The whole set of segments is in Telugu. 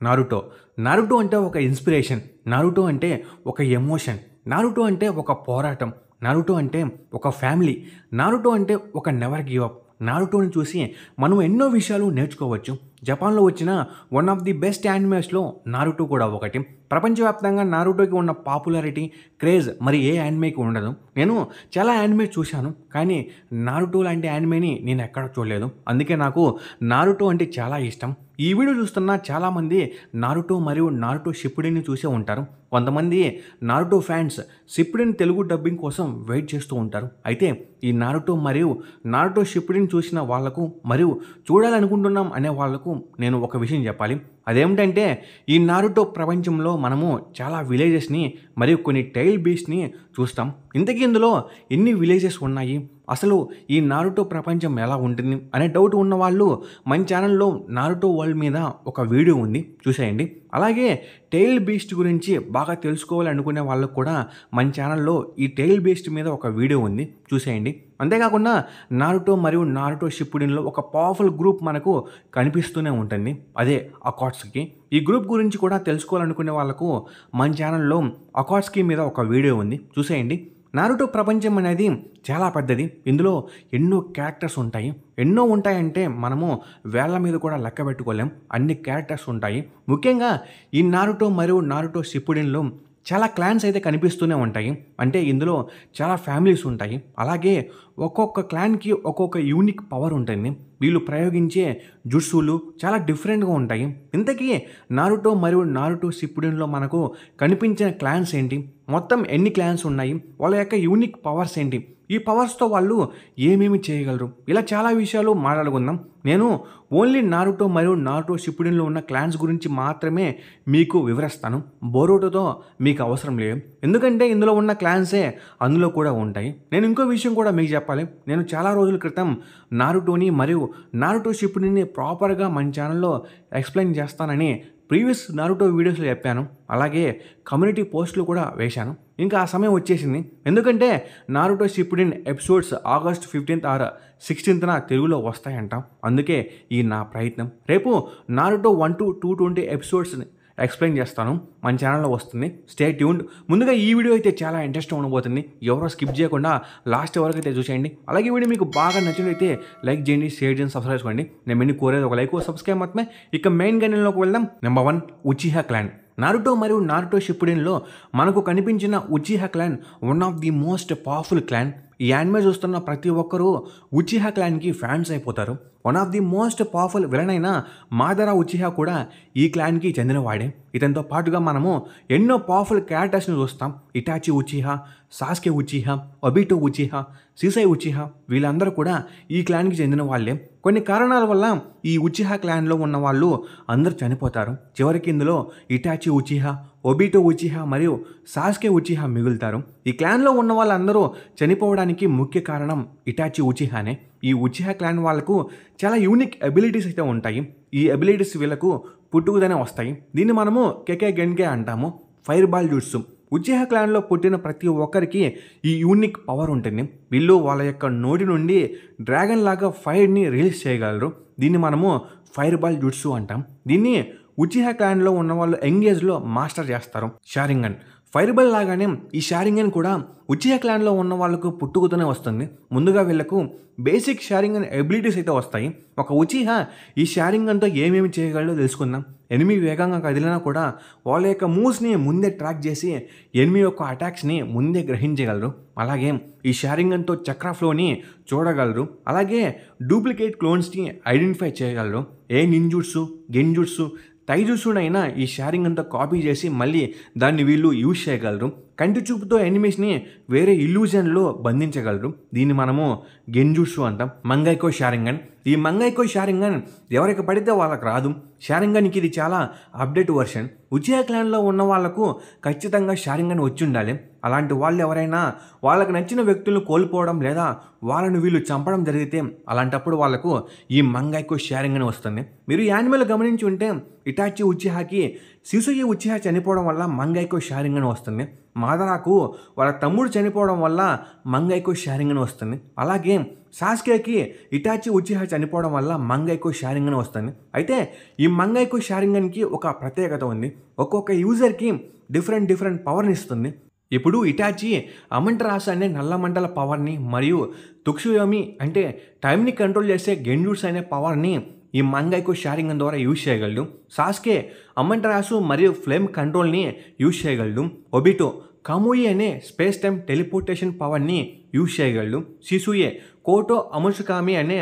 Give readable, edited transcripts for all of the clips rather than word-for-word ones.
నారుటో. నారుటో అంటే ఒక ఇన్స్పిరేషన్. నారుటో అంటే ఒక ఎమోషన్. నారుటో అంటే ఒక పోరాటం. నారుటో అంటే ఒక ఫ్యామిలీ. నారుటో అంటే ఒక నెవర్ గివ్ అప్. నారుటోని చూసి మనం ఎన్నో విషయాలు నేర్చుకోవచ్చు. జపాన్లో వచ్చిన వన్ ఆఫ్ ది బెస్ట్ యానిమేస్లో నారుటో కూడా ఒకటి. ప్రపంచవ్యాప్తంగా నారుటోకి ఉన్న పాపులారిటీ, క్రేజ్ మరి ఏ యానిమేకి ఉండదు. నేను చాలా యానిమే చూశాను, కానీ నారుటో లాంటి యానిమేని నేను ఎక్కడ చూడలేదు. అందుకే నాకు నారుటో అంటే చాలా ఇష్టం. ఈ వీడియో చూస్తున్న చాలామంది నారుటో మరియు నారుటో షిప్పుడెన్ని చూసే ఉంటారు. కొంతమంది నారుటో ఫ్యాన్స్ షిప్పుడెన్ తెలుగు డబ్బింగ్ కోసం వెయిట్ చేస్తూ ఉంటారు. అయితే ఈ నారుటో మరియు నారుటో షిప్పుడెన్ చూసిన వాళ్లకు మరియు చూడాలనుకుంటున్నాం అనే వాళ్లకు నేను ఒక విషయం చెప్పాలి. అదేమిటంటే ఈ నారుటో ప్రపంచంలో మనము చాలా విలేజెస్ని మరియు కొన్ని టైల్ బీస్ట్ని చూస్తాం. ఇంతకీ ఇందులో ఎన్ని విలేజెస్ ఉన్నాయి, అసలు ఈ నారుటో ప్రపంచం ఎలా ఉంటుంది అనే డౌట్ ఉన్న వాళ్ళు మన ఛానల్లో నారుటో వరల్డ్ మీద ఒక వీడియో ఉంది, చూసేయండి. అలాగే టైల్ బీస్ట్ గురించి బాగా తెలుసుకోవాలనుకునే వాళ్ళకు కూడా మన ఛానల్లో ఈ టైల్ బీస్ట్ మీద ఒక వీడియో ఉంది, చూసేయండి. అంతేకాకుండా నారుటో మరియు నారుటో షిప్పుడెన్లో ఒక పవర్ఫుల్ గ్రూప్ మనకు కనిపిస్తూనే ఉంటుంది, అదే అకాట్సుకి. ఈ గ్రూప్ గురించి కూడా తెలుసుకోవాలనుకునే వాళ్ళకు మన ఛానల్లో అకాట్సుకి మీద ఒక వీడియో ఉంది, చూసేయండి. నారుటో ప్రపంచం అనేది చాలా పెద్దది. ఇందులో ఎన్నో క్యారెక్టర్స్ ఉంటాయి. ఎన్నో ఉంటాయంటే మనము వేళ్ల మీద కూడా లెక్క పెట్టుకోలేం, అన్ని క్యారెక్టర్స్ ఉంటాయి. ముఖ్యంగా ఈ నారుటో మరియు నారుటో షిప్పుడెన్లో చాలా క్లాన్స్ అయితే కనిపిస్తూనే ఉంటాయి. అంటే ఇందులో చాలా ఫ్యామిలీస్ ఉంటాయి. అలాగే ఒక్కొక్క క్లాన్కి ఒక్కొక్క యూనిక్ పవర్ ఉంటుంది. వీళ్ళు ప్రయోగించే జుట్సులు చాలా డిఫరెంట్గా ఉంటాయి. ఇంతకీ నారుటో మరియు నారుటో షిప్పుడెన్లో మనకు కనిపించిన క్లాన్స్ ఏంటి, మొత్తం ఎన్ని క్లాన్స్ ఉన్నాయి, వాళ్ళ యొక్క యూనిక్ పవర్స్ ఏంటి, ఈ పవర్స్తో వాళ్ళు ఏమేమి చేయగలరు, ఇలా చాలా విషయాలు మాట్లాడుకుందాం. నేను ఓన్లీ నారుటో మరియు నారుటో షిప్పుడెన్లో ఉన్న క్లాన్స్ గురించి మాత్రమే మీకు వివరిస్తాను. బోరుటోతో మీకు అవసరం లేదు, ఎందుకంటే ఇందులో ఉన్న క్లాన్సే అందులో కూడా ఉంటాయి. నేను ఇంకో విషయం కూడా మీకు చెప్పాలి. నేను చాలా రోజుల క్రితం నారుటోని మరియు నారుటో షిప్పుడెన్ని ప్రాపర్గా మన ఛానల్లో ఎక్స్ప్లెయిన్ చేస్తానని ప్రీవియస్ నారుటో వీడియోస్లో చెప్పాను. అలాగే కమ్యూనిటీ పోస్టులు కూడా వేశాను. ఇంకా ఆ సమయం వచ్చేసింది, ఎందుకంటే Naruto Shippuden episodes August 15th or 16th తెలుగులో వస్తాయంట. అందుకే ఈ నా ప్రయత్నం. రేపు నారుటో 1 to 220 ఎపిసోడ్స్ని ఎక్స్ప్లెయిన్ చేస్తాను, మన ఛానల్లో వస్తుంది. Stay tuned. ముందుగా ఈ వీడియో అయితే చాలా ఇంట్రెస్టింగ్ ఉండబోతుంది. ఎవరో స్కిప్ చేయకుండా లాస్ట్ వరకు అయితే చూసేయండి. అలాగే వీడియో మీకు బాగా నచ్చినట్లయితే లైక్ చేయండి, షేర్ చేయండి, సబ్స్క్రైబ్ చేసుకోండి. నేను మెయిన్ కోరేది ఒక లైక్, సబ్స్క్రైబ్ మాత్రమే. ఇక మెయిన్ గన్లోకి వెళ్దాం. Number 1, ఉచిహా clan. నారుటో మరియు నారుటో షిప్పుడెన్లో మనకు కనిపించిన ఉచిహా clan one of the most powerful clan. ఈ యానిమే చూస్తున్న ప్రతి ఒక్కరూ ఉచిహా క్లాన్కి ఫ్యాన్స్ అయిపోతారు. One of the most powerful villain అయిన మాదరా ఉచిహా కూడా ఈ క్లాన్కి చెందినవాడే. ఇతనితో పాటుగా మనము ఎన్నో పవర్ఫుల్ క్యారెక్టర్స్ని చూస్తాం. ఇటాచి ఉచిహా, సాస్కే ఉచిహా, ఒబిటో ఉచిహా, సిసై ఉచిహా, వీళ్ళందరూ కూడా ఈ క్లాన్కి చెందిన వాళ్ళే. కొన్ని కారణాల వల్ల ఈ ఉచిహా క్లాన్లో ఉన్న వాళ్ళు అందరూ చనిపోతారు. చివరికి ఇందులో ఇటాచి ఉచిహా, ఒబిటో ఉచిహా మరియు సాస్కే ఉచిహా మిగులుతారు. ఈ క్లాన్లో ఉన్న వాళ్ళందరూ చనిపోవడానికి ముఖ్య కారణం ఇటాచి ఉచిహానే. ఈ ఉచిహా క్లాన్ వాళ్ళకు చాలా యూనిక్ ఎబిలిటీస్ అయితే ఉంటాయి. ఈ ఎబిలిటీస్ వీళ్ళకు పుట్టుకతోనే వస్తాయి. దీన్ని మనము కెకే గెన్కే అంటాము, ఫైర్ బాల్ జుట్సు. ఉచిహా క్లాన్లో పుట్టిన ప్రతి ఒక్కరికి ఈ యూనిక్ పవర్ ఉంటుంది. వీళ్ళు వాళ్ళ యొక్క నోటి నుండి డ్రాగన్ లాగా ఫైర్ని రిలీజ్ చేయగలరు. దీన్ని మనము ఫైర్ బాల్ జుట్సు అంటాం. దీన్ని ఉచిహా క్లాన్లో ఉన్న వాళ్ళు ఎంగేజ్లో మాస్టర్ చేస్తారు. షారింగన్ ఫైర్ బాల్ లాగానే ఈ షారింగన్ కూడా ఉచిహా క్లాన్లో ఉన్న వాళ్ళకు పుట్టుకతోనే వస్తుంది. ముందుగా వీళ్ళకు బేసిక్ షారింగన్ ఎబిలిటీస్ అయితే వస్తాయి. ఒక ఉచిహా ఈ షారింగన్తో ఏమేమి చేయగలడో తెలుసుకుందాం. ఎనిమి వేగంగా కదిలినా కూడా వాళ్ళ యొక్క మూవ్స్ని ముందే ట్రాక్ చేసి ఎనిమి యొక్క అటాక్స్ని ముందే గ్రహించగలరు. అలాగే ఈ షారింగన్తో చక్ర ఫ్లోని చూడగలరు. అలాగే డూప్లికేట్ క్లోన్స్ని ఐడెంటిఫై చేయగలరు. ఏ నింజుట్సు, గెంజుట్సు, తైజుట్సునైనా ఈ షారింగన్తో కాపీ చేసి మళ్ళీ దాన్ని వీళ్ళు యూజ్ చేయగలరు. కంటి చూపుతో ఎనిమీస్ని వేరే ఇల్యూజన్లో బంధించగలరు. దీన్ని మనము గెంజుట్సు అంటాం. మంగైకో షారింగన్. ఈ మంగైకో షారింగన్ ఎవరికి పడితే వాళ్ళకి రాదు. షారింగన్కి ఇది చాలా అప్డేట్ వర్షన్. ఉచిహా క్లాన్లో ఉన్న వాళ్లకు ఖచ్చితంగా షారింగన్ వచ్చి ఉండాలి. అలాంటి వాళ్ళు ఎవరైనా వాళ్ళకు నచ్చిన వ్యక్తులను కోల్పోవడం లేదా వాళ్ళను వీళ్ళు చంపడం జరిగితే అలాంటప్పుడు వాళ్ళకు ఈ మంగైకో షారింగన్ వస్తుంది. మీరు యానిమల్ గమనించి ఉంటే ఇటాచి ఉచిహాకి సిసుయి ఉచిహా చనిపోవడం వల్ల మంగైకో షారింగన్ వస్తుంది. మాదరాకు వాళ్ళ తమ్ముడు చనిపోవడం వల్ల మంగైకో షారింగన్ వస్తుంది. అలాగే సాస్కేకి ఇటాచి ఉచిహా చనిపోవడం వల్ల మంగైకో షారింగన్ వస్తుంది. అయితే ఈ మంగైకో షారింగన్కి ఒక ప్రత్యేకత ఉంది. ఒక్కొక్క యూజర్కి డిఫరెంట్ పవర్ని ఇస్తుంది. ఇప్పుడు ఇటాచి అమంటరాసు అనే నల్ల మంటల పవర్ని మరియు తుక్సుయోమి అంటే టైంని కంట్రోల్ చేసే గెంజుట్సు అనే పవర్ని ఈ మంగైకో షారింగన్ ద్వారా యూజ్ చేయగలడు. సాస్కే అమంటరాసు మరియు ఫ్లేమ్ కంట్రోల్ని యూజ్ చేయగలడు. ఒబిటో కాముయి అనే స్పేస్ టైం టెలిపోర్టేషన్ పవర్ని యూజ్ చేయగలడు. సిసుయే కోటో అముషుకామి అనే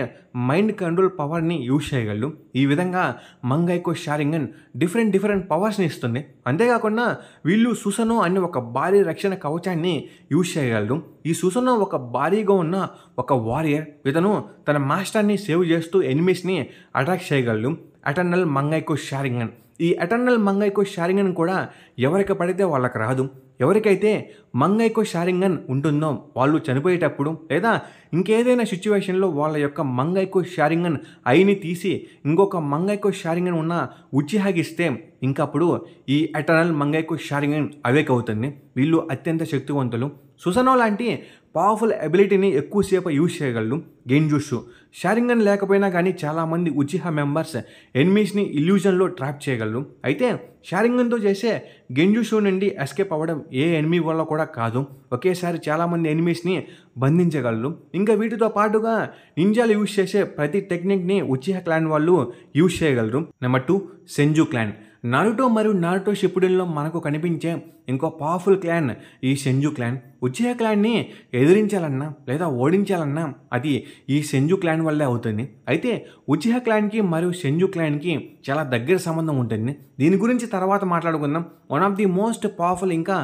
మైండ్ కంట్రోల్ పవర్ని యూజ్ చేయగలడు. ఈ విధంగా మంగైకో షారింగన్ డిఫరెంట్ పవర్స్ని ఇస్తుంది. అంతేకాకుండా వీళ్ళు సుసనో అనే ఒక భారీ రక్షణ కవచాన్ని యూజ్ చేయగలరు. ఈ సుసనో ఒక భారీగా ఉన్న ఒక వారియర్. ఇతను తన మాస్టర్ని సేవ్ చేస్తూ ఎనిమీస్ని అటాక్ చేయగలడు. ఎటర్నల్ మంగైకో షారింగన్. ఈ ఎటర్నల్ మంగైకో షారింగన్ కూడా ఎవరికి పడితే వాళ్ళకి రాదు. ఎవరికైతే మంగైకో షారింగన్ ఉంటుందో వాళ్ళు చనిపోయేటప్పుడు లేదా ఇంకేదైనా సిచ్యువేషన్లో వాళ్ళ యొక్క మంగైకో షారింగన్ ఐని తీసి ఇంకొక మంగైకో షారింగన్ ఉన్న ఉచిహాకి ఇస్తే ఇంకప్పుడు ఈ ఎటర్నల్ మంగైకో షారింగన్ అవేక్ అవుతుంది. వీళ్ళు అత్యంత శక్తివంతులు. సుసనో లాంటి పవర్ఫుల్ ఎబిలిటీని ఎక్కువసేపు యూజ్ చేయగలరు. గెంజుట్సు షారింగన్ లేకపోయినా కానీ చాలామంది ఉచిహా మెంబర్స్ ఎనిమీస్ని ఇల్యూజన్లో ట్రాప్ చేయగలరు. అయితే షారింగన్తో చేసే గెంజుట్సు నుండి ఎస్కేప్ అవ్వడం ఏ ఎనిమీ వల్ల కూడా కాదు. ఒకేసారి చాలామంది ఎనిమీస్ని బంధించగలరు. ఇంకా వీటితో పాటుగా నింజాలు యూజ్ చేసే ప్రతి టెక్నిక్ని ఉచిహా క్లాన్ వాళ్ళు యూజ్ చేయగలరు. Number 2 Senju clan. నారుటో మరియు నారుటో షిప్పుడెన్లో మనకు కనిపించే ఇంకో పవర్ఫుల్ క్లాన్ ఈ సెంజు క్లాన్. ఉచిహా క్లాన్ని ఎదిరించాలన్నా లేదా ఓడించాలన్నా అది ఈ సెంజు క్లాన్ వల్లే అవుతుంది. అయితే ఉచిహా క్లాన్కి మరియు సెంజు క్లాన్కి చాలా దగ్గర సంబంధం ఉంటుంది. దీని గురించి తర్వాత మాట్లాడుకుందాం. One of the most powerful ఇంకా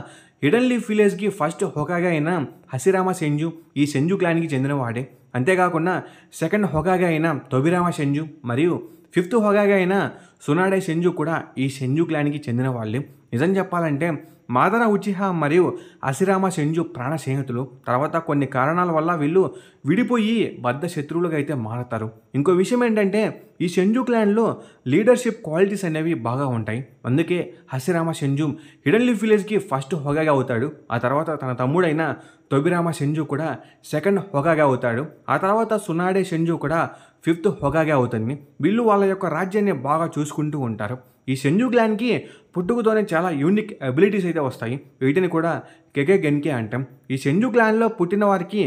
హిడెన్ లీఫ్ విలేజ్కి ఫస్ట్ హోకాగా అయిన హసిరామా సెంజు ఈ సెంజు క్లాన్కి చెందినవాడే. అంతేకాకుండా సెకండ్ హోకాగా అయిన తొబిరామా సెంజు మరియు 5th హోకాగా అయిన సునాడే సెంజు కూడా ఈ సెంజు క్లాన్కి చెందిన వాళ్ళే. నిజం చెప్పాలంటే మాదరా ఉచిహా మరియు హసిరామా సెంజు ప్రాణ స్నేహితులు. తర్వాత కొన్ని కారణాల వల్ల వీళ్ళు విడిపోయి బద్ధ శత్రువులుగా అయితే మారతారు. ఇంకో విషయం ఏంటంటే ఈ సెంజు క్లాన్లో లీడర్షిప్ క్వాలిటీస్ అనేవి బాగా ఉంటాయి. అందుకే హసిరామా సెంజు హిడెన్ లీఫ్ విలేజ్కి ఫస్ట్ హోగాగా అవుతాడు. ఆ తర్వాత తన తమ్ముడైన తొబిరామా సెంజు కూడా సెకండ్ హోగాగా అవుతాడు. ఆ తర్వాత సునాడే సెంజు కూడా 5th హోగాగా అవుతుంది. వీళ్ళు వాళ్ళ యొక్క రాజ్యాన్ని బాగా చూసుకుంటూ ఉంటారు. ఈ సెంజు క్లాన్కి పుట్టుకతోనే చాలా యూనిక్ అబిలిటీస్ అయితే వస్తాయి. వీటిని కూడా కెకే గెన్కే అంటాం. ఈ సెంజు క్లాన్లో పుట్టిన వారికి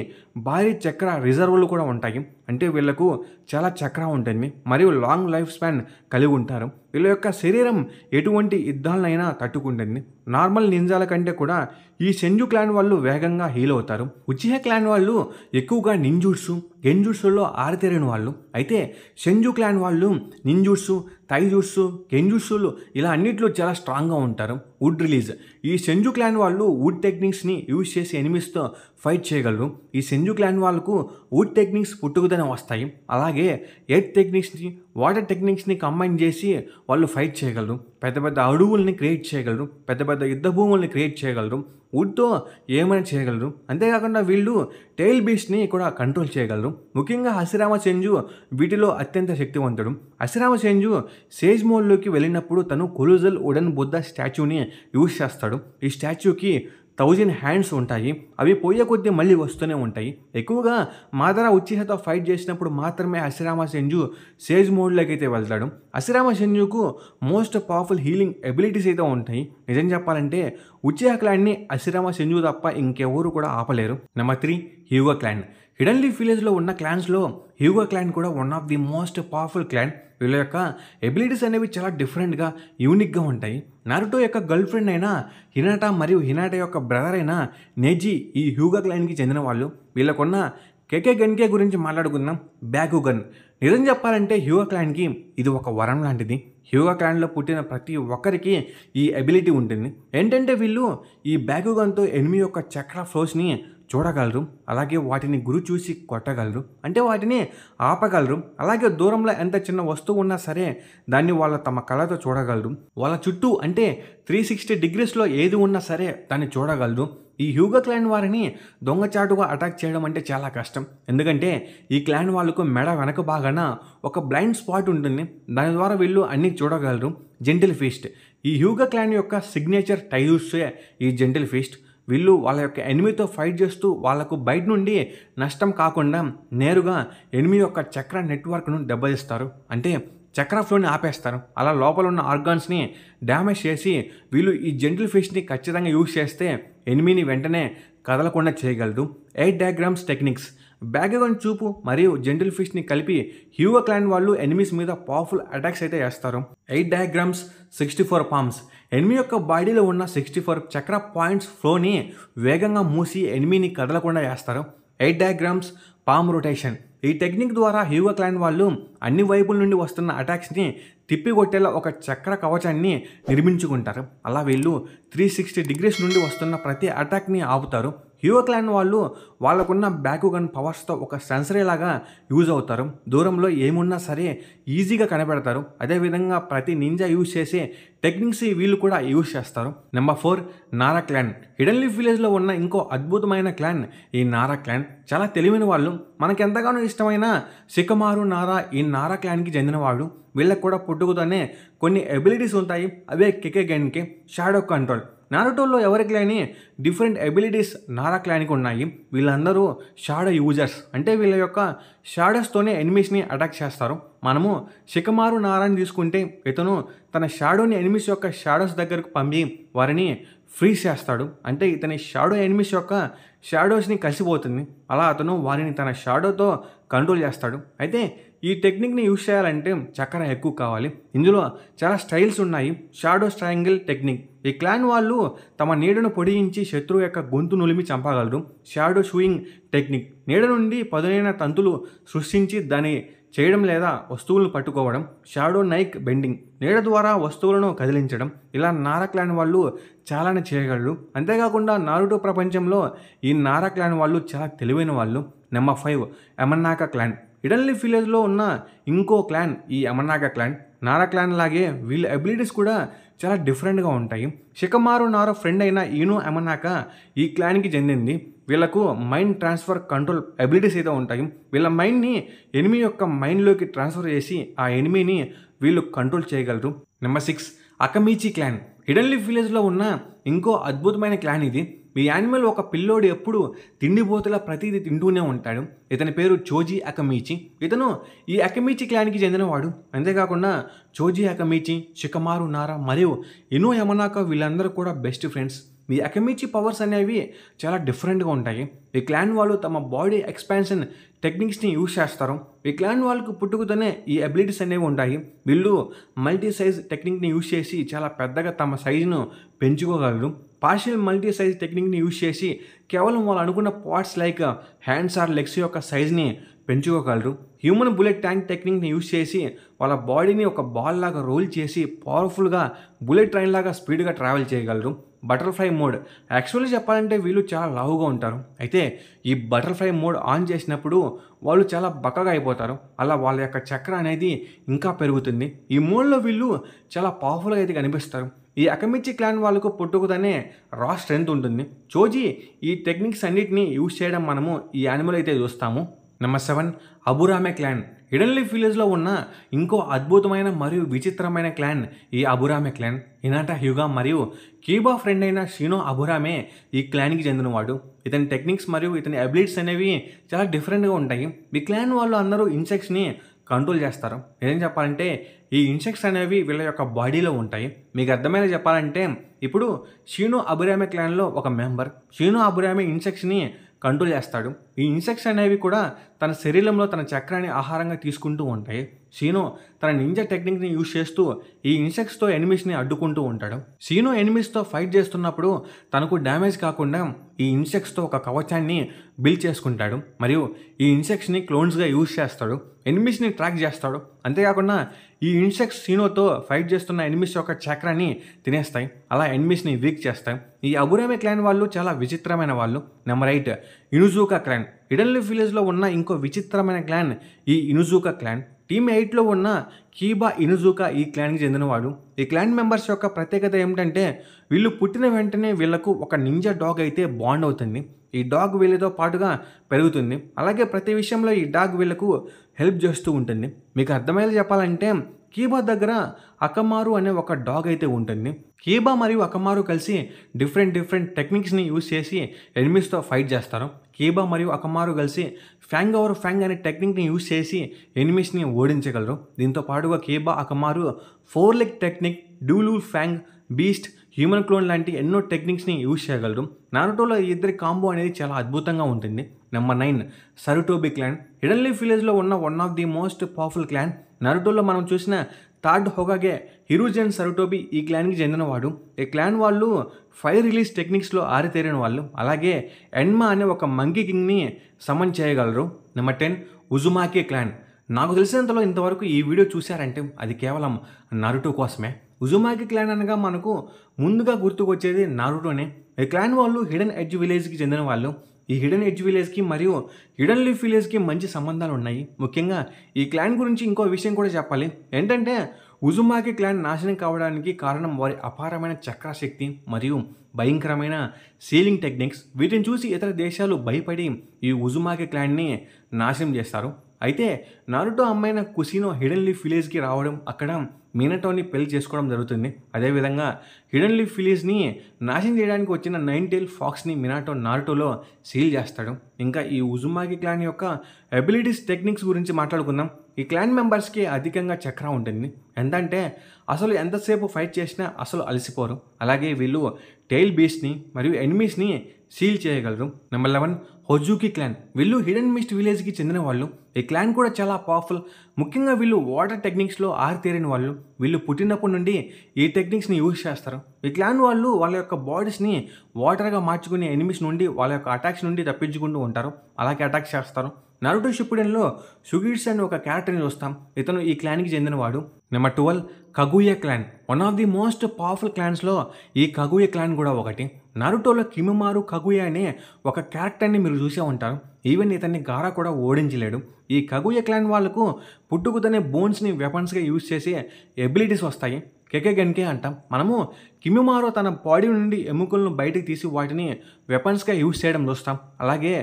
భారీ చక్ర రిజర్వులు కూడా ఉంటాయి. అంటే వీళ్ళకు చాలా చక్ర ఉంటుంది మరియు లాంగ్ లైఫ్ స్పాన్ కలిగి ఉంటారు. వీళ్ళ యొక్క శరీరం ఎటువంటి యుద్ధాలనైనా తట్టుకుంటుంది. నార్మల్ నింజాల కంటే కూడా ఈ సెంజు క్లాన్ వాళ్ళు వేగంగా హీల్ అవుతారు. ఉచిహా క్లాన్ వాళ్ళు ఎక్కువగా నింజుట్సు గెంజుట్సులో ఆరితేరిన వాళ్ళు. అయితే సెంజు క్లాన్ వాళ్ళు నింజుట్సు తైజుట్సు గెంజుట్సులు ఇలా అన్నిట్లో చాలా స్ట్రాంగ్గా ఉంటారు. Wood release. ఈ సెంజు క్లాన్ వాళ్ళు వుడ్ టెక్నిక్స్ని యూజ్ చేసి ఎనిమిస్తో ఫైట్ చేయగలరు. ఈ సెంజు క్లాన్ వాళ్ళకు వుడ్ టెక్నిక్స్ పుట్టుకతోనే వస్తాయి. అలాగే ఎయిర్ టెక్నిక్స్ని వాటర్ టెక్నిక్స్ని కంబైన్ చేసి వాళ్ళు ఫైట్ చేయగలరు. పెద్ద అడవుల్ని క్రియేట్ చేయగలరు. పెద్ద యుద్ధ భూముల్ని క్రియేట్ చేయగలరు. వుడ్తో ఏమైనా చేయగలరు. అంతేకాకుండా వీళ్ళు టెయిల్ బీస్ట్ని కూడా కంట్రోల్ చేయగలరు. ముఖ్యంగా హసిరామా సెంజు వీటిలో అత్యంత శక్తివంతుడు. హసిరామా సెంజు సేజ్ మోడ్లోకి వెళ్ళినప్పుడు తను కొలుజల్ వుడెన్ బుద్ధ స్టాచ్యూని యూజ్ చేస్తాడు. ఈ స్టాచ్యూకి 1000 హ్యాండ్స్ ఉంటాయి. అవి పోయే కొద్దీ మళ్ళీ వస్తూనే ఉంటాయి. ఎక్కువగా మాదరా ఉచిహాతో ఫైట్ చేసినప్పుడు మాత్రమే హసిరామా సెంజు సేజ్ మోడ్లోకి అయితే వెళ్తాడు. హసిరామా సెంజుకు మోస్ట్ పవర్ఫుల్ హీలింగ్ ఎబిలిటీస్ అయితే ఉంటాయి. నిజం చెప్పాలంటే ఉచిహా క్లాన్ని హసిరామా సెంజు తప్ప ఇంకెవరు కూడా ఆపలేరు. Number 3 Hugo clan. Hidden leaf విలేజ్లో ఉన్న క్లాన్స్లో హ్యూగో క్లాన్ కూడా one of the most powerful clan. వీళ్ళ యొక్క ఎబిలిటీస్ అనేవి చాలా డిఫరెంట్గా యూనిక్గా ఉంటాయి. నారుటో యొక్క గర్ల్ ఫ్రెండ్ అయిన హినాటా మరియు హినాటా యొక్క బ్రదర్ అయిన నెజీ ఈ హ్యూగో క్లాన్కి చెందిన వాళ్ళు. వీళ్ళకున్న కెకే గన్కే గురించి మాట్లాడుకుందాం. బ్యాకుగన్. నిజం చెప్పాలంటే హ్యూగో క్లాన్కి ఇది ఒక వరం లాంటిది. హ్యూగో క్లాన్లో పుట్టిన ప్రతి ఒక్కరికి ఈ ఎబిలిటీ ఉంటుంది. ఏంటంటే వీళ్ళు ఈ బ్యాకుగన్తో ఎనిమి యొక్క చక్ర ఫ్లోస్ని చూడగలరు. అలాగే వాటిని గురి చూసి కొట్టగలరు. అంటే వాటిని ఆపగలరు. అలాగే దూరంలో ఎంత చిన్న వస్తువు ఉన్నా సరే దాన్ని వాళ్ళ తమ కళ్ళతో చూడగలరు. వాళ్ళ చుట్టూ అంటే 360 డిగ్రీస్లో ఏది ఉన్నా సరే దాన్ని చూడగలరు. ఈ హ్యూగో క్లాన్ వారిని దొంగచాటుగా అటాక్ చేయడం అంటే చాలా కష్టం. ఎందుకంటే ఈ క్లాన్ వాళ్ళకు మెడ వెనక భాగాన ఒక బ్లైండ్ స్పాట్ ఉంటుంది. దాని ద్వారా వీళ్ళు అన్నీ చూడగలరు. Gentle feast. ఈ హ్యూగో క్లాన్ యొక్క సిగ్నేచర్ టైజుట్సే ఈ జెంటిల్ ఫీస్ట్. వీళ్ళు వాళ్ళ యొక్క ఎనిమితో ఫైట్ చేస్తూ వాళ్ళకు బయట నుండి నష్టం కాకుండా నేరుగా ఎనిమి యొక్క చక్ర నెట్వర్క్ను దెబ్బతీస్తారు. అంటే చక్ర ఫ్లోని ఆపేస్తారు. అలా లోపల ఉన్న ఆర్గాన్స్ని డ్యామేజ్ చేసి వీళ్ళు ఈ జెంటిల్ ఫిష్ని ఖచ్చితంగా యూజ్ చేస్తే ఎనిమిని వెంటనే కదలకుండా చేయగలరు. 8 డయాగ్రామ్స్ టెక్నిక్స్. బ్యాక్గ్రౌండ్ చూపు మరియు జెంటిల్ ఫిష్ని కలిపి హ్యూగో క్లాన్ వాళ్ళు ఎనిమీస్ మీద పవర్ఫుల్ అటాక్స్ అయితే చేస్తారు. 8 డయాగ్రామ్స్ 64 పామ్స్. ఎనిమి యొక్క బాడీలో ఉన్న 64 చక్ర పాయింట్స్ ఫ్లోని వేగంగా మూసి ఎనిమిని కదలకుండా చేస్తారు. 8 డయాగ్రామ్స్ పామ్ రొటేషన్. ఈ టెక్నిక్ ద్వారా హ్యూగో క్లాన్ వాళ్ళు అన్ని వైపుల నుండి వస్తున్న అటాక్స్ని తిప్పికొట్టేలా ఒక చక్ర కవచాన్ని నిర్మించుకుంటారు. అలా వీళ్ళు 360 డిగ్రీస్ నుండి వస్తున్న ప్రతి అటాక్ని ఆపుతారు. హ్యూగో క్లాన్ వాళ్ళు వాళ్ళకున్న బ్యాకుగన్ పవర్స్తో ఒక సెన్సరీ లాగా యూజ్ అవుతారు. దూరంలో ఏమున్నా సరే ఈజీగా కనిపెడతారు. అదేవిధంగా ప్రతి నింజా యూజ్ చేసే టెక్నిక్స్ వీళ్ళు కూడా యూజ్ చేస్తారు. Number 4 Nara clan. Hidden leaf విలేజ్లో ఉన్న ఇంకో అద్భుతమైన క్లాన్ ఈ నారా క్లాన్. చాలా తెలివైన వాళ్ళు. మనకు ఎంతగానో ఇష్టమైన షికమారు నారా ఈ నారా క్లాన్కి చెందినవాడు. వీళ్ళకి కూడా పుట్టుకతోనే కొన్ని ఎబిలిటీస్ ఉంటాయి. అవే కికెగెన్కి, షాడో కంట్రోల్. నారుటోలో ఎవరికి లేని డిఫరెంట్ ఎబిలిటీస్ నారా క్లాన్కి ఉన్నాయి. వీళ్ళందరూ షాడో యూజర్స్. అంటే వీళ్ళ యొక్క షాడోస్తోనే ఎనిమీస్ని అటాక్ చేస్తారు. మనము షికమారు నారాని తీసుకుంటే ఇతను తన షాడోని ఎనిమీస్ యొక్క షాడోస్ దగ్గరకు పంపి వారిని ఫ్రీజ్ చేస్తాడు. అంటే ఇతని షాడో ఎనిమీస్ యొక్క షాడోస్ని కలిసిపోతుంది. అలా అతను వారిని తన షాడోతో కంట్రోల్ చేస్తాడు. అయితే ఈ టెక్నిక్ని యూజ్ చేయాలంటే చక్ర ఎక్కువ కావాలి. ఇందులో చాలా స్టైల్స్ ఉన్నాయి. Shadow triangle technique. ఈ క్లాన్ వాళ్ళు తమ నీడను పొడిగించి శత్రువు యొక్క గొంతు నులిమి చంపగలరు. Shadow sewing technique. నీడ నుండి పదునైన తంతులు సృష్టించి దాన్ని చేయడం లేదా వస్తువులను పట్టుకోవడం. Shadow Nike bending. నీడ ద్వారా వస్తువులను కదిలించడం. ఇలా నారా క్లాన్ వాళ్ళు చాలానే చేయగలరు. అంతేకాకుండా నారుటో ప్రపంచంలో ఈ నారా క్లాన్ వాళ్ళు చాలా తెలివైన వాళ్ళు. Number 5 Yamanaka clan. Hidden leaf విలేజ్లో ఉన్న ఇంకో క్లాన్ ఈ అమన్నాకా క్లాన్. నారా క్లాన్ లాగే వీళ్ళ అబిలిటీస్ కూడా చాలా డిఫరెంట్గా ఉంటాయి. షికమారు నారా ఫ్రెండ్ అయిన ఈనో అమన్నాకా ఈ క్లాన్కి చెందింది. వీళ్ళకు మైండ్ ట్రాన్స్ఫర్ కంట్రోల్ అబిలిటీస్ అయితే ఉంటాయి. వీళ్ళ మైండ్ని ఎనిమి యొక్క మైండ్లోకి ట్రాన్స్ఫర్ చేసి ఆ ఎనిమిని వీళ్ళు కంట్రోల్ చేయగలరు. Number 6 Akimichi clan. Hidden leaf విలేజ్లో ఉన్న ఇంకో అద్భుతమైన క్లాన్ ఇది. ఈ యానిమల్ ఒక పిల్లోడు ఎప్పుడు తిండిపోతులా ప్రతిదీ తింటూనే ఉంటాడు. ఇతని పేరు చోజీ అకమీచి. ఇతను ఈ అకమీచి క్లాన్కి చెందినవాడు. అంతేకాకుండా చోజీ అకమీచి, షికమారు నారా మరియు ఇనో యమనాకా వీళ్ళందరూ కూడా బెస్ట్ ఫ్రెండ్స్. ఈ అకమీచి పవర్స్ అనేవి చాలా డిఫరెంట్గా ఉంటాయి. ఈ క్లాన్ వాళ్ళు తమ బాడీ ఎక్స్పాన్షన్ టెక్నిక్స్ని యూజ్ చేస్తారు. ఈ క్లాన్ వాళ్ళకు పుట్టుకతోనే ఈ అబిలిటీస్ అనేవి ఉంటాయి. వీళ్ళు మల్టీ సైజ్ టెక్నిక్ని యూజ్ చేసి చాలా పెద్దగా తమ సైజును పెంచుకోగలరు. పార్షియల్ మల్టీ సైజ్ టెక్నిక్ని యూజ్ చేసి కేవలం వాళ్ళు అనుకున్న parts like hands or legs యొక్క సైజ్ని పెంచుకోగలరు. హ్యూమన్ బుల్లెట్ ట్యాంక్ టెక్నిక్ని యూజ్ చేసి వాళ్ళ బాడీని ఒక బాల్ లాగా రోల్ చేసి పవర్ఫుల్గా బుల్లెట్ ట్రైన్ లాగా స్పీడ్గా ట్రావెల్ చేయగలరు. Butterfly mode. యాక్చువల్లీ చెప్పాలంటే వీళ్ళు చాలా లావుగా ఉంటారు. అయితే ఈ బటర్ఫ్లై మోడ్ ఆన్ చేసినప్పుడు వాళ్ళు చాలా బక్కగా అయిపోతారు. అలా వాళ్ళ యొక్క చక్ర అనేది ఇంకా పెరుగుతుంది. ఈ మోడ్లో వీళ్ళు చాలా పవర్ఫుల్గా అయితే కనిపిస్తారు. ఈ అకమిచి క్లాన్ వాళ్ళకు పుట్టుకతోనే రా స్ట్రెంత్ ఉంటుంది. చోజీ ఈ టెక్నిక్స్ అన్నిటిని యూజ్ చేయడం మనము ఈ యానిమల్ అయితే చూస్తాము. Number 7 Aburame clan. Hidden leaf విలేజ్లో ఉన్న ఇంకో అద్భుతమైన మరియు విచిత్రమైన క్లాన్ ఈ అబురామే క్లాన్. హినాటా హ్యూగా మరియు కీబా ఫ్రెండ్ అయిన షినో అబురామే ఈ క్లాన్కి చెందినవాడు. ఇతని టెక్నిక్స్ మరియు ఇతని అబిలిటీస్ అనేవి చాలా డిఫరెంట్గా ఉంటాయి. ఈ క్లాన్ వాళ్ళు అందరూ ఇన్సెక్ట్స్ని కంట్రోల్ చేస్తారు. ఏం చెప్పాలంటే ఈ ఇన్సెక్ట్స్ అనేవి వీళ్ళ యొక్క బాడీలో ఉంటాయి. మీకు అర్థమయ్యేలా చెప్పాలంటే ఇప్పుడు షీనో అబురామే క్లాన్లో ఒక మెంబర్ షీనో అబురామే ఇన్సెక్ట్స్ని కంట్రోల్ చేస్తాడు. ఈ ఇన్సెక్ట్స్ అనేవి కూడా తన శరీరంలో తన చక్రాన్ని ఆహారంగా తీసుకుంటూ ఉంటాయి. షీనో తన నింజా టెక్నిక్ని యూజ్ చేస్తూ ఈ ఇన్సెక్ట్స్తో ఎనిమీస్ని అడ్డుకుంటూ ఉంటాడు. షీనో ఎనిమీస్తో ఫైట్ చేస్తున్నప్పుడు తనకు డ్యామేజ్ కాకుండా ఈ ఇన్సెక్ట్స్తో ఒక కవచాన్ని బిల్డ్ చేసుకుంటాడు. మరియు ఈ ఇన్సెక్ట్స్ని క్లోన్స్గా యూజ్ చేస్తాడు. ఎనిమీస్ని ట్రాక్ చేస్తాడు. అంతేకాకుండా ఈ ఇన్సెక్ట్స్ షీనోతో ఫైట్ చేస్తున్న ఎనిమీస్ యొక్క చక్రాన్ని తినేస్తాయి. అలా ఎనిమీస్ని వీక్ చేస్తాయి. ఈ అబురామే క్లాన్ వాళ్ళు చాలా విచిత్రమైన వాళ్ళు. Number 8 Inuzuka clan. Hidden leaf విలేజ్లో ఉన్న ఇంకో విచిత్రమైన క్లాన్ ఈ ఇనుజూకా క్లాన్. టీమ్ 8లో ఉన్న కీబా ఇనుజూకా ఈ క్లాన్కి చెందినవాడు. ఈ క్లాన్ మెంబర్స్ యొక్క ప్రత్యేకత ఏమిటంటే వీళ్ళు పుట్టిన వెంటనే వీళ్ళకు ఒక నింజా డాగ్ అయితే బాండ్ అవుతుంది. ఈ డాగ్ వీళ్ళతో పాటుగా పెరుగుతుంది. అలాగే ప్రతి విషయంలో ఈ డాగ్ వీళ్ళకు హెల్ప్ చేస్తూ ఉంటుంది. మీకు అర్థమయ్యేలా చెప్పాలంటే కీబా దగ్గర అకమారు అనే ఒక డాగ్ అయితే ఉంటుంది. కీబా మరియు అకమారు కలిసి డిఫరెంట్ టెక్నిక్స్ని యూజ్ చేసి ఎనిమీస్తో ఫైట్ చేస్తారు. కీబా మరియు అకమారు కలిసి ఫ్యాంగ్ ఓవర్ ఫ్యాంగ్ అనే టెక్నిక్ని యూజ్ చేసి ఎనిమీస్ని ఓడించగలరు. దీంతో పాటుగా Kiba Akamaru 4 leg technique, dual fang, beast, human clone లాంటి ఎన్నో టెక్నిక్స్ని యూజ్ చేయగలరు. నారుటోలో ఈ ఇద్దరి కాంబో అనేది చాలా అద్భుతంగా ఉంటుంది. Number 9 Sarutobi clan. Hidden leaf విలేజ్లో ఉన్న one of the most powerful clan. నారుటోలో మనం చూసిన థర్డ్ హోకాగే హిరుజెన్ సరుటోబి ఈ క్లాన్కి చెందినవాడు. ఈ క్లాన్ వాళ్ళు ఫైర్ రిలీజ్ టెక్నిక్స్లో ఆరితేరిన వాళ్ళు. అలాగే ఎన్మా అనే ఒక మంకీ కింగ్ని సమన్ చేయగలరు. Number 10 ఉజుమాకి clan. నాకు తెలిసినంతలో ఇంతవరకు ఈ వీడియో చూశారంటే అది కేవలం నారుటో కోసమే. ఉజుమాకి క్లాన్ అనగా మనకు ముందుగా గుర్తుకొచ్చేది నారుటోనే. ఈ క్లాన్ వాళ్ళు హిడెన్ ఎడ్జ్ విలేజ్కి చెందిన వాళ్ళు. ఈ హిడెన్ ఎడ్జ్ విలేజ్కి మరియు హిడెన్ లీఫ్ విలేజ్కి మంచి సంబంధాలు ఉన్నాయి. ముఖ్యంగా ఈ క్లాన్ గురించి ఇంకో విషయం కూడా చెప్పాలి. ఏంటంటే ఉజుమాకి క్లాన్ నాశనం కావడానికి కారణం వారి అపారమైన చక్రశక్తి మరియు భయంకరమైన సీలింగ్ టెక్నిక్స్. వీటిని చూసి ఇతర దేశాలు భయపడి ఈ ఉజుమాకి క్లాన్ని నాశనం చేస్తారు. అయితే నారుటో అమ్మాయిన కుసినో హిడెన్ లీఫ్ విలేజ్కి రావడం, అక్కడ మీనటోని పెళ్లి చేసుకోవడం జరుగుతుంది. అదేవిధంగా హిడెన్ లీఫ్ విలేజ్ని నాశనం చేయడానికి వచ్చిన 9 టైల్ ఫాక్స్ని మినాటో నారుటోలో సీల్ చేస్తాడు. ఇంకా ఈ ఉజుమాకి క్లాన్ యొక్క అబిలిటీస్ టెక్నిక్స్ గురించి మాట్లాడుకుందాం. ఈ క్లాన్ మెంబర్స్కి అధికంగా చక్ర ఉంటుంది. ఎంతంటే అసలు ఎంతసేపు ఫైట్ చేసినా అసలు అలసిపోరు. అలాగే వీళ్ళు టైల్ బీస్ట్ని మరియు ఎనిమీస్ని సీల్ చేయగలరు. Number 11 Hozuki clan. వీళ్ళు హిడెన్ మిస్ట్ విలేజ్కి చెందిన వాళ్ళు. ఈ క్లాన్ కూడా చాలా పవర్ఫుల్. ముఖ్యంగా వీళ్ళు వాటర్ టెక్నిక్స్లో ఆరితేరిన వాళ్ళు. వీళ్ళు పుట్టినప్పటి నుండి ఈ టెక్నిక్స్ని యూజ్ చేస్తారు. ఈ క్లాన్ వాళ్ళు వాళ్ళ యొక్క బాడీస్ని వాటర్గా మార్చుకునే ఎనిమీస్ నుండి వాళ్ళ యొక్క అటాక్స్ నుండి తప్పించుకుంటూ ఉంటారు. అలాగే అటాక్ చేస్తారు. నారుటో షిప్పుడెన్లో షుగిట్స్ అనే ఒక క్యారెక్టర్ని చూస్తాం. ఇతను ఈ క్లాన్కి చెందినవాడు. Number 12 Kaguya clan. One of the most powerful క్లాన్స్లో ఈ కగుయా క్లాన్ కూడా ఒకటి. నారుటోలో కిమిమారు కగుయా అనే ఒక క్యారెక్టర్ని మీరు చూసే ఉంటారు. ఈవెన్ ఇతన్ని గారా కూడా ఓడించలేడు. ఈ కగుయా క్లాన్ వాళ్ళకు పుట్టుకుతనే బోన్స్ని వెపన్స్గా యూజ్ చేసే ఎబిలిటీస్ వస్తాయి. కెకెగెన్కే అంటాం. మనము కిమిమారో తన బాడీ నుండి ఎముకలను బయటకు తీసి వాటిని వెపన్స్గా యూజ్ చేయడం చూస్తాం. అలాగే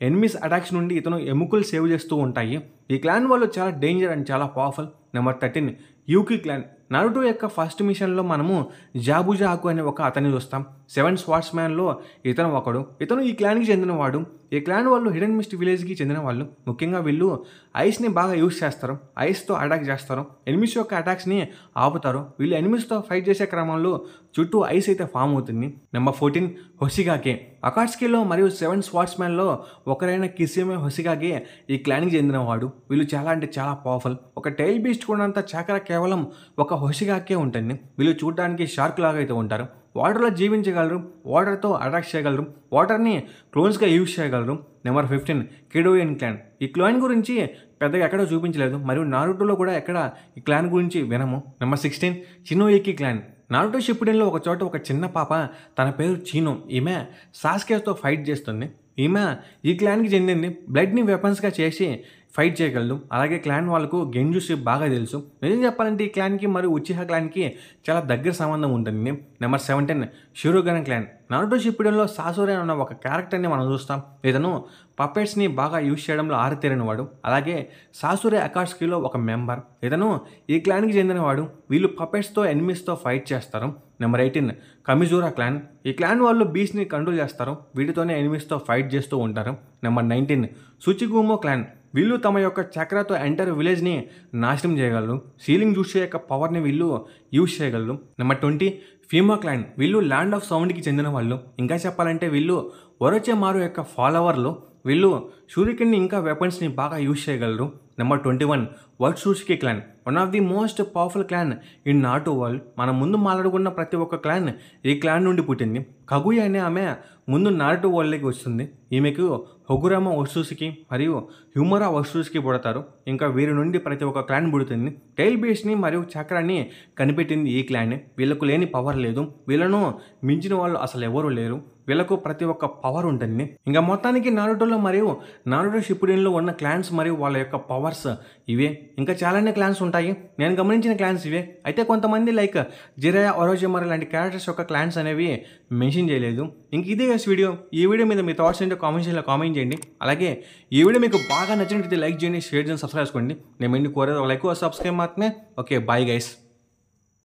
ఎనిమీస్ అటాక్స్ నుండి ఇతను ఎముకలు సేవ్ చేస్తూ ఉంటాయి. ఈ క్లాన్ వాళ్ళు చాలా డేంజర్ అండ్ చాలా powerful. Number 13 Yuki clan. Naruto యొక్క ఫస్ట్ మిషన్లో మనము జాబుజా ఆకు అనే ఒక అతన్ని చూస్తాం. 7 స్వాట్స్ మ్యాన్లో ఇతను ఒకడు. ఇతను ఈ క్లాన్కి చెందినవాడు. ఈ క్లాన్ వాళ్ళు హిడెన్ మిస్ట్ విలేజ్కి చెందిన వాళ్ళు. ముఖ్యంగా వీళ్ళు ఐస్ని బాగా యూజ్ చేస్తారు. ఐస్తో అటాక్ చేస్తారు. ఎనిమిస్ యొక్క అటాక్స్ని ఆపుతారు. వీళ్ళు ఎనిమిస్తో ఫైట్ చేసే క్రమంలో చుట్టూ ఐస్ అయితే ఫామ్ అవుతుంది. నెంబర్ 14 హొసిగాకే. అకాట్స్కీలో మరియు 7 స్వాట్స్ మ్యాన్లో ఒకరైన కిసిమే హొసిగాకే ఈ క్లాన్కి చెందినవాడు. వీళ్ళు చాలా అంటే చాలా పవర్ఫుల్. ఒక టైల్ బీస్ట్ కొన్నంత చాకర కేవలం ఒక హొసిగాకే ఉంటుంది. వీళ్ళు చూడడానికి షార్క్ లాగా అయితే ఉంటారు. వాటర్లో జీవించగలరు. వాటర్తో అటాక్ చేయగలరు. వాటర్ని క్లోన్స్గా యూజ్ చేయగలరు. Number 15 Kedoin clan. ఈ క్లాన్ గురించి పెద్దగా ఎక్కడో చూపించలేదు మరియు నారుటోలో కూడా ఎక్కడ ఈ క్లాన్ గురించి వినము. Number 16 Chinoike clan. నారుటో షిప్పుడెన్లో ఒక చోట ఒక చిన్న పాప, తన పేరు చీనో. ఈమె సాస్కేతో ఫైట్ చేస్తుంది. ఈమె ఈ క్లాన్కి చెందింది. బ్లడ్ని వెపన్స్గా చేసి ఫైట్ చేయగలదు. అలాగే క్లాన్ వాళ్ళకు గెంజుషి బాగా తెలుసు. నిజం చెప్పాలంటే ఈ క్లాన్కి మరియు ఉచిహా క్లాన్కి చాలా దగ్గర సంబంధం ఉంటుంది. Number 17 Shirogane clan. నారుటో షిప్పుడెన్లో సాసురే అన్న ఒక క్యారెక్టర్ని మనం చూస్తాం. ఇతను పపెట్స్ని బాగా యూజ్ చేయడంలో ఆరితేరినవాడు. అలాగే సాసురే అకాట్స్కీలో ఒక మెంబర్. ఇతను ఈ క్లాన్కి చెందినవాడు. వీళ్ళు పపెట్స్తో ఎనిమీస్తో ఫైట్ చేస్తారు. Number 18 Kamizuru clan. ఈ క్లాన్ వాళ్ళు బీస్ని కంట్రోల్ చేస్తారు. వీటితోనే ఎనిమీస్తో ఫైట్ చేస్తూ ఉంటారు. Number 19 Tsuchigumo clan. వీళ్ళు తమ యొక్క చక్రతో ఎంటైర్ విలేజ్ని నాశనం చేయగలరు. సీలింగ్ చూసే యొక్క పవర్ని వీళ్ళు యూజ్ చేయగలరు. Number 20 Fuma clan. వీళ్ళు ల్యాండ్ ఆఫ్ సౌండ్కి చెందిన వాళ్ళు. ఇంకా చెప్పాలంటే వీళ్ళు ఒరోచెమారు యొక్క ఫాలోవర్లు. వీళ్ళు షూరికెన్ని ఇంకా వెపన్స్ని బాగా యూజ్ చేయగలరు. Number 21 Otsutsuki clan. One of the most powerful clan in Naruto world. మనం ముందు మాట్లాడుకున్న ప్రతి ఒక్క క్లాన్ ఈ క్లాన్ నుండి పుట్టింది. కగుయా అనే ఆమె ముందు నారుటో వరల్డ్కి వస్తుంది. ఈమెకు హొగురామా వట్సూషికి మరియు హ్యూమరా వట్సూషికి పుడతారు. ఇంకా వీరి నుండి ప్రతి ఒక్క క్లాన్ పుడుతుంది. టైల్ బేస్ని మరియు చక్రాన్ని కనిపెట్టింది ఈ క్లాన్. వీళ్ళకు లేని పవర్ లేదు. వీళ్ళను మించిన వాళ్ళు అసలు ఎవరూ లేరు. వీళ్ళకు ప్రతి ఒక్క పవర్ ఉంటుంది. ఇంకా మొత్తానికి నారుటోలో మరియు నారుటో షిప్పుడెన్‌లో ఉన్న క్లాన్స్ మరియు వాళ్ళ యొక్క పవర్స్ ఇవే. ఇంకా చాలానే క్లాన్స్ ఉంటాయి. నేను గమనించిన క్లాన్స్ ఇవే. అయితే కొంతమంది లైక్ జిరయా, ఒరోచిమారు లాంటి క్యారెక్టర్స్ యొక్క క్లాన్స్ అనేవి మెన్షన్ చేయలేదు. ఇంక ఇదే గైస్ వీడియో. ఈ వీడియో మీద మీ థాట్స్ ఏంటో కామెంట్ సెక్షన్‌లో కామెంట్ చేయండి. అలాగే ఈ వీడియో మీకు బాగా నచ్చినట్లయితే లైక్ చేయండి, షేర్ చేయండి, సబ్స్క్రైబ్ చేసుకోండి. నేను మీకు కోరేది ఒక లైక్, సబ్స్క్రైబ్ మాత్రమే. Okay, bye guys.